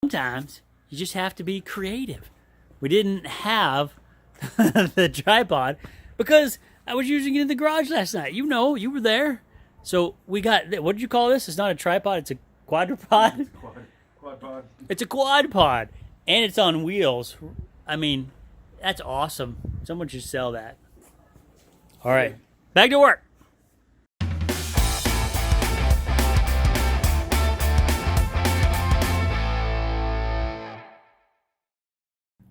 Sometimes you just have to be creative. We didn't have the tripod because I was using it in the garage last night. You know, you were there. So we got, what did you call this? It's not a tripod, it's a quadrupod. Quad pod. It's a quad pod, and it's on wheels. I mean, that's awesome. Someone should sell that. All right, back to work.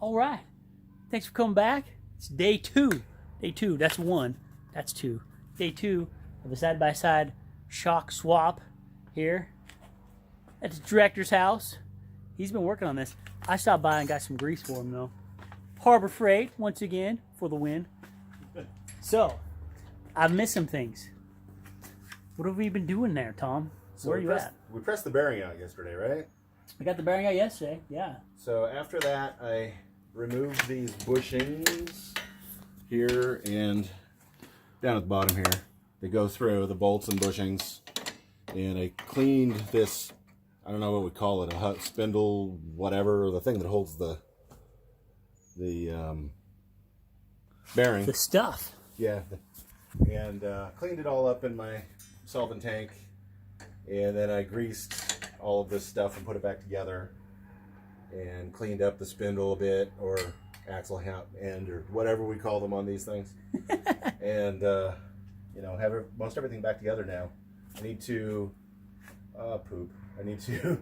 All right, thanks for coming back. It's day two. Day two, that's one. That's two. Day two of the side-by-side shock swap here at the director's house. He's been working on this. I stopped by and got some grease for him, though. Harbor Freight, once again, for the win. So, I've missed some things. What have we been doing there, Tom? So where are you at? We pressed the bearing out yesterday, right? I got the bearing out yesterday, yeah. So after that, I removed these bushings here and down at the bottom here. They go through the bolts and bushings. And I cleaned this, I don't know what we call it, a spindle, whatever, the thing that holds the bearing. The stuff. Yeah. And cleaned it all up in my solvent tank. And then I greased all of this stuff and put it back together. And cleaned up the spindle a bit, or axle end, or whatever we call them on these things. And, you know, have most everything back together now. I need to, poop. I need to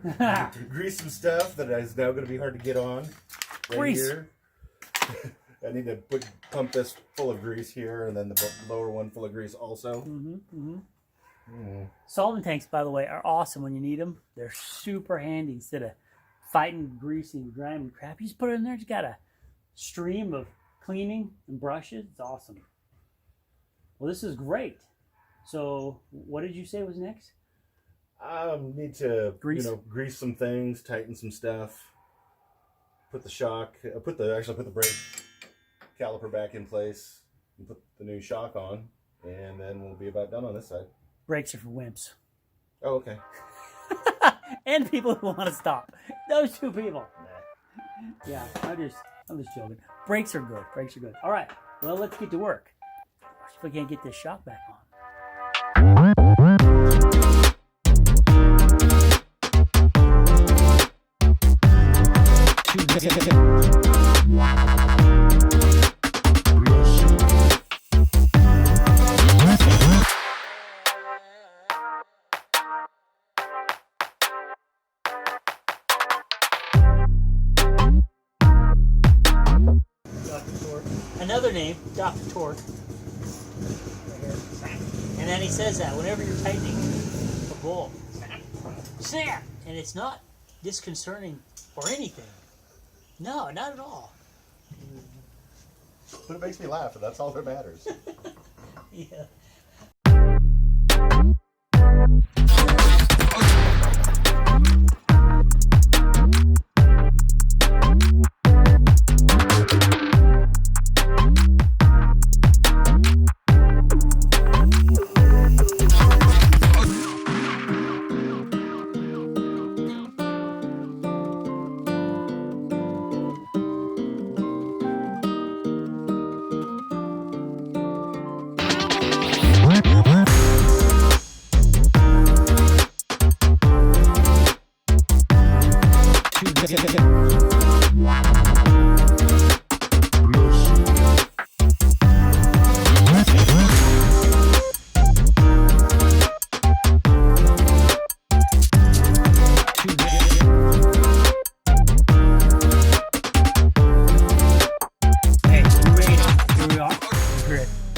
grease some stuff that is now going to be hard to get on. Right Grease. Here. I need to pump this full of grease here, and then the lower one full of grease also. Solvent tanks, by the way, are awesome when you need them. They're super handy. Instead of fighting, greasing, grinding crap, you just put it in there. It's got a stream of cleaning and brushes. It's awesome. Well, this is great. So, what did you say was next? Need to Grease? You know, grease some things, tighten some stuff, put the shock, put the brake caliper back in place, and put the new shock on, and then we'll be about done on this side. Brakes are for wimps. Oh, okay. And people who want to stop. Those two people. Yeah, I'm just joking. Brakes are good. Brakes are good. All right. Well, let's get to work. See if we can't get this shock back on. Another name, Dr. Torque. Right here. And then he says that whenever you're tightening a bolt, snap! And it's not disconcerting or anything. No, not at all. But it makes me laugh, and that's all that matters. Yeah.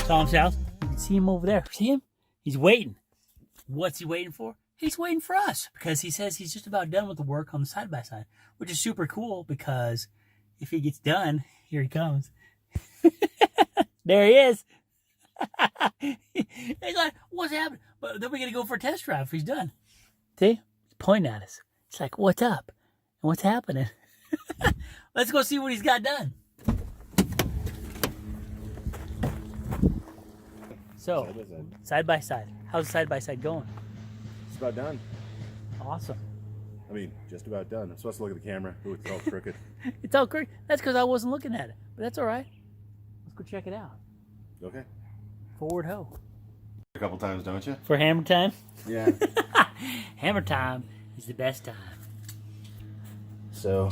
Tom's house. You can see him over there. See him? He's waiting. What's he waiting for? He's waiting for us because he says he's just about done with the work on the side-by-side, which is super cool because if he gets done, here he comes. There he is. He's like, what's happening? But then we're going to go for a test drive if he's done. See? He's pointing at us. It's like, what's up? And what's happening? Let's go see what he's got done. So, side by side. How's the side by side going? It's about done. Awesome. I mean, just about done. I'm supposed to look at the camera. Ooh, it's all crooked. It's all crooked. That's because I wasn't looking at it. But that's all right. Let's go check it out. Okay. Forward ho. A couple times, don't you? For hammer time? Yeah. Hammer time is the best time. So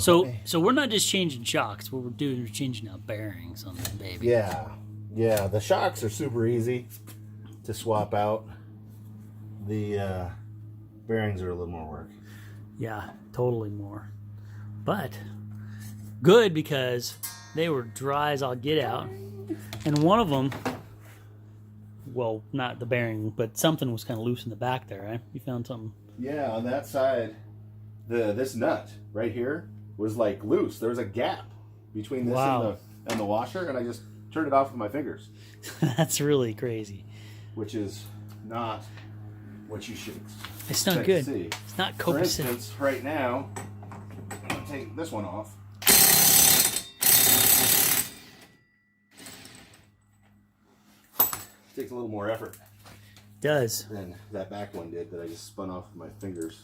we're not just changing shocks. What we're doing is changing out bearings on this baby. yeah. Yeah, the shocks are super easy to swap out. The bearings are a little more work. Yeah, totally more. But good because they were dry as all get out. And one of them, well, not the bearing, but something was kind of loose in the back there, right? You found something. Yeah, on that side, this nut right here was like loose. There was a gap between this and the washer, and I just turned it off with my fingers. That's really crazy. Which is not what you should It's not good. It's not copacetic. For instance, right now, I'm going to take this one off. It takes a little more effort. Does. Than that back one did that I just spun off with my fingers.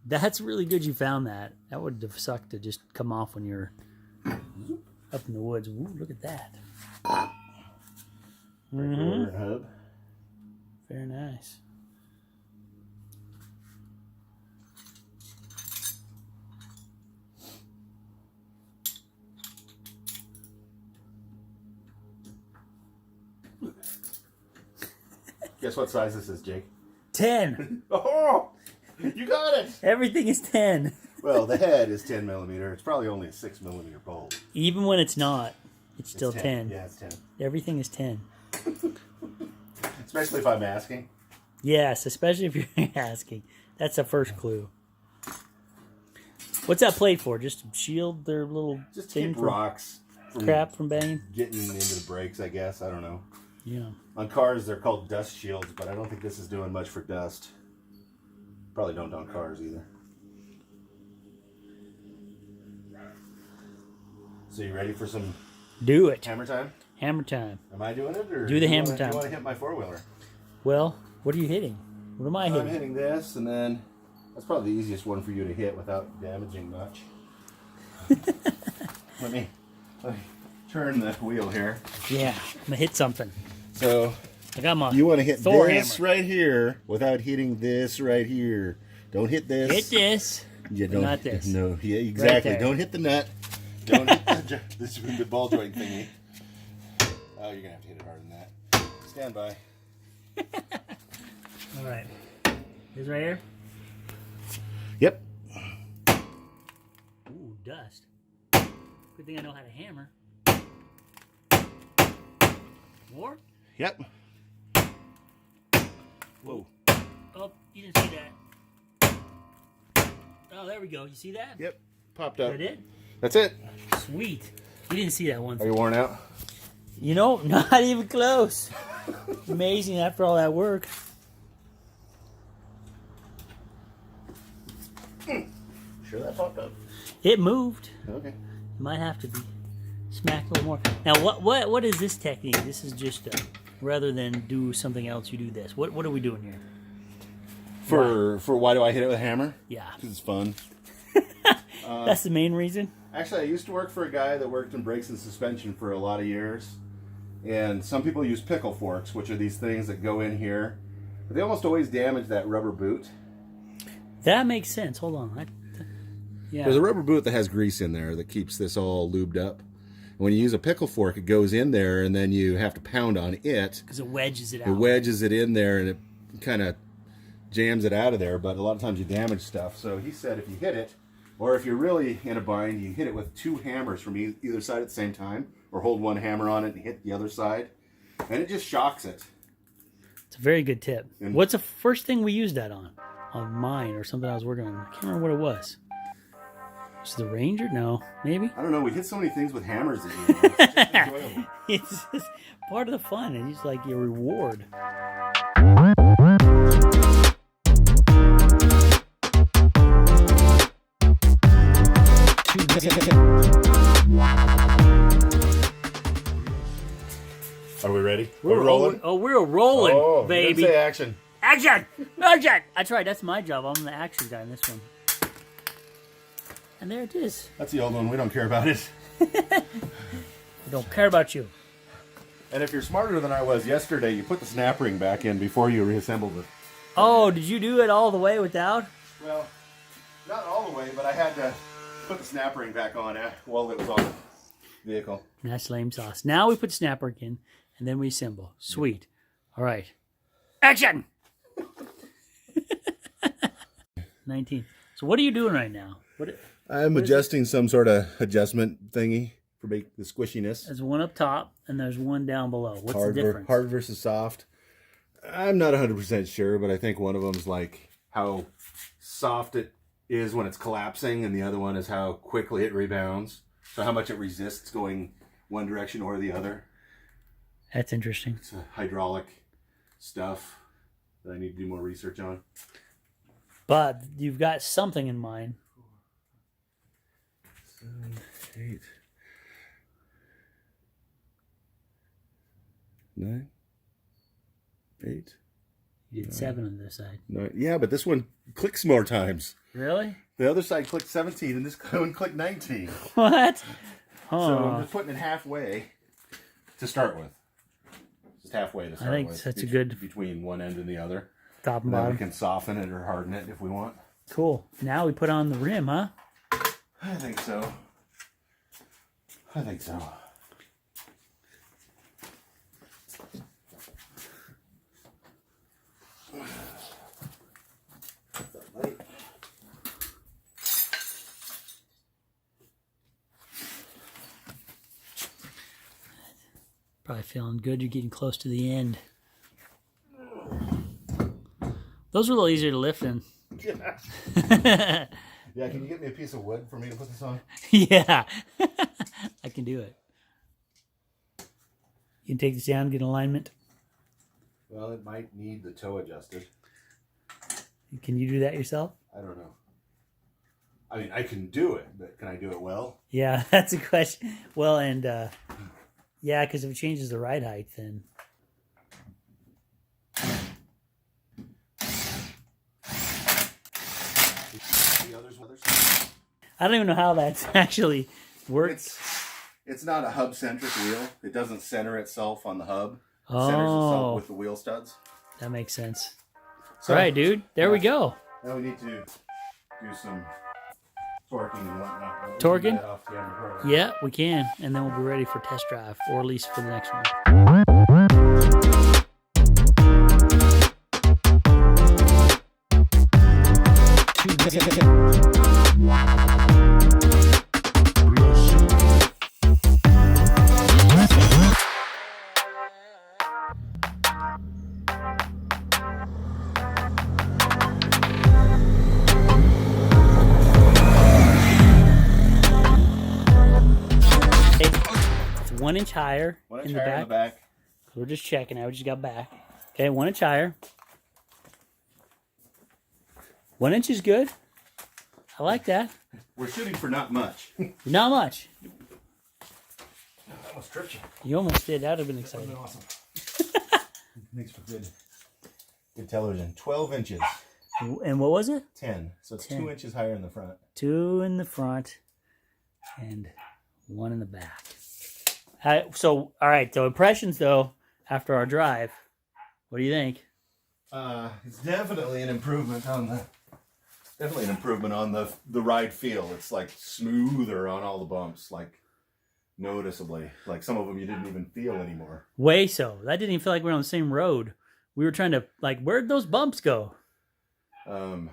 That's really good you found that. That would have sucked to just come off when you're up in the woods. Ooh, look at that. Recorder hub. Very nice. Guess what size this is, Jake? 10. Oh, you got it. Everything is 10. Well, the head is 10 millimeter. It's probably only a 6 millimeter bolt. Even when it's not, it's still 10. 10. Yeah, it's 10. Everything is 10. Especially if I'm asking. Yes, especially if you're asking. That's the first clue. What's that plate for? Just to shield their little Just to thing keep rocks from crap from banging? getting into the brakes, I guess. I don't know. Yeah. On cars, they're called dust shields, but I don't think this is doing much for dust. Probably don't on cars either. So you ready for some Do it. hammer time? Hammer time. Am I doing it? Or Do the hammer time. Do you want to hit my four-wheeler? Well, what are you hitting? What am I hitting? I'm hitting this, and then that's probably the easiest one for you to hit without damaging much. Let me turn the wheel here. Yeah, I'm gonna hit something. So I got my you want to hit Thor this hammer. right here without hitting this right here. Don't hit this. Hit this. Yeah, don't. Not this. No, yeah, exactly. Right don't hit the nut. Don't hit this is the ball joint thingy. Oh, you're gonna have to hit it harder than that. Stand by. All right. This right here. Yep. Ooh, dust. Good thing I know how to hammer. More? Yep. Whoa. Oh, you didn't see that. Oh, there we go. You see that? Yep. Popped up. Is that it? That's it. Sweet. You didn't see that one. Are you worn out? You know, not even close. Amazing after all that work. Sure that popped up. It moved. Okay. Might have to be smacked a little more. Now, what is this technique? This is just rather than do something else, you do this. What are we doing here? For why do I hit it with a hammer? Yeah. Because it's fun. That's the main reason? Actually, I used to work for a guy that worked in brakes and suspension for a lot of years. And some people use pickle forks, which are these things that go in here. But they almost always damage that rubber boot. That makes sense. Hold on. Yeah. There's a rubber boot that has grease in there that keeps this all lubed up. And when you use a pickle fork, it goes in there, and then you have to pound on it. Because it wedges it out. It wedges it in there, and it kind of jams it out of there. But a lot of times you damage stuff. So he said if you hit it, or if you're really in a bind, you hit it with two hammers from either side at the same time, or hold one hammer on it and hit the other side, and it just shocks it. It's a very good tip. And what's the first thing we used that on? On mine or something I was working on. I can't remember what it was. Was it the Ranger? No, maybe. I don't know. We hit so many things with hammers that you know, it's just enjoyable. It's just part of the fun, and it's like your reward. Are we ready? We're rolling. Oh, we're rolling, Oh, baby. Say action. Action! Action! That's right. That's my job. I'm the action guy in this one. And there it is. That's the old one. We don't care about it. We don't care about you. And if you're smarter than I was yesterday, you put the snap ring back in before you reassembled it. Oh, did you do it all the way without? Well, not all the way, but I had to put the snap ring back on while it was on the vehicle. That's lame sauce. Now we put snap ring in, and then we assemble. Sweet. All right. Action! 19. So what are you doing right now? I'm adjusting some sort of adjustment thingy for make the squishiness. There's one up top, and there's one down below. What's the difference? Hard versus soft. I'm not 100% sure, but I think one of them is like how soft it is when it's collapsing, and the other one is how quickly it rebounds. So how much it resists going one direction or the other. That's interesting. It's hydraulic stuff that I need to do more research on. But you've got something in mind. 7, 8, 9, 8. You did 7 on this side. 9. Yeah, but this one clicks more times. Really? The other side clicked 17, and this one clicked 19. What? So I'm just putting it halfway to start with. Just halfway to start with. I think that's a good... Between one end and the other. Top and And then bottom. we can soften it or harden it if we want. Cool. Now we put on the rim, huh? I think so. I think so. Probably feeling good. You're getting close to the end. Those are a little easier to lift than. Yeah. Yeah, can you get me a piece of wood for me to put this on? Yeah. I can do it. You can take this down, get alignment. Well, it might need the toe adjusted. Can you do that yourself? I don't know. I mean, I can do it, but can I do it well? Yeah, that's a question. Well, and yeah, because if it changes the ride height, then. I don't even know how that's actually works. It's not a hub-centric wheel. It doesn't center itself on the hub. It Oh. centers itself with the wheel studs. That makes sense. So, All right, dude. There we go. Now we need to do some torquing and whatnot. We'll Torquing? do that off camera probably. Yeah, we can. And then we'll be ready for test drive, or at least for the next one. It's 1 inch higher One inch in the higher back. in the back. We're just checking out. We just got back. Okay, 1 inch higher. 1 inch is good. I like that. We're shooting for not much. Not much. I almost tripped you. You almost did. That would have been That exciting. would have been awesome. Makes for good television. 12 inches. And what was it? 10. So it's 10. 2 inches higher in the front. 2 in the front and 1 in the back. So, all right. So impressions though after our drive. What do you think? It's definitely an improvement on the ride feel. It's like smoother on all the bumps, like noticeably. Like some of them you didn't even feel anymore. Way so. That didn't even feel like we were on the same road. We were trying to where'd those bumps go? And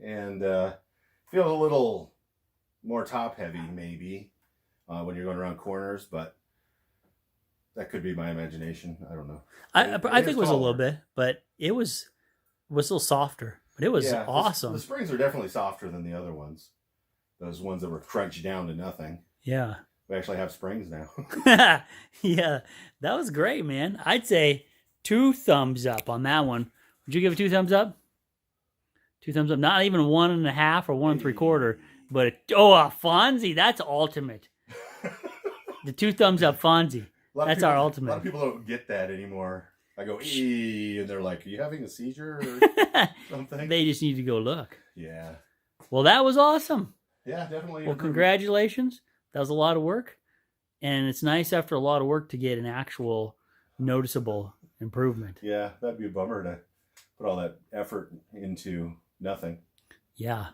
feel a little more top heavy maybe when you're going around corners, but that could be my imagination. I don't know. I think it was a little bit, but it was a little softer. But it was awesome. The springs are definitely softer than the other ones. Those ones that were crunched down to nothing. Yeah. We actually have springs now. Yeah, that was great, man. I'd say 2 thumbs up on that one. Would you give it 2 thumbs up? 2 thumbs up. Not even 1.5 or 1 3/4. But a Fonzie, that's ultimate. The 2 thumbs up Fonzie. That's our ultimate. A lot of people don't get that anymore. I go, and they're like, are you having a seizure or something? They just need to go look. Yeah. Well, that was awesome. Yeah, definitely. Well, congratulations. That was a lot of work. And it's nice after a lot of work to get an actual noticeable improvement. Yeah, that'd be a bummer to put all that effort into nothing. Yeah.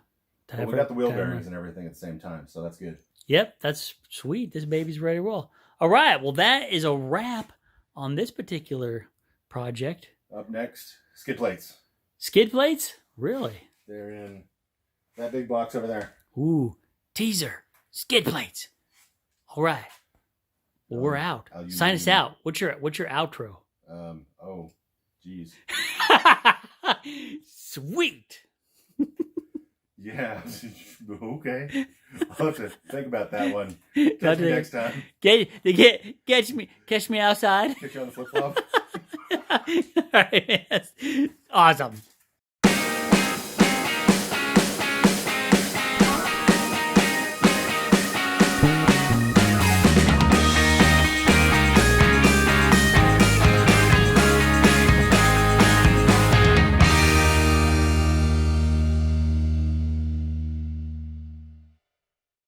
But we got the wheel bearings and everything at the same time, so that's good. Yep, that's sweet. This baby's ready to roll. All right, well, that is a wrap on this particular project. Up next, skid plates. Skid plates? Really? They're in that big box over there. Ooh, teaser. Skid plates. All right. Well, we're out. Sign us out. What's your outro? Oh, geez. Sweet. Yeah. Okay. I'll have to think about that one. Catch me next time. Catch me outside. Catch you on the flip flop. All right, man. Awesome.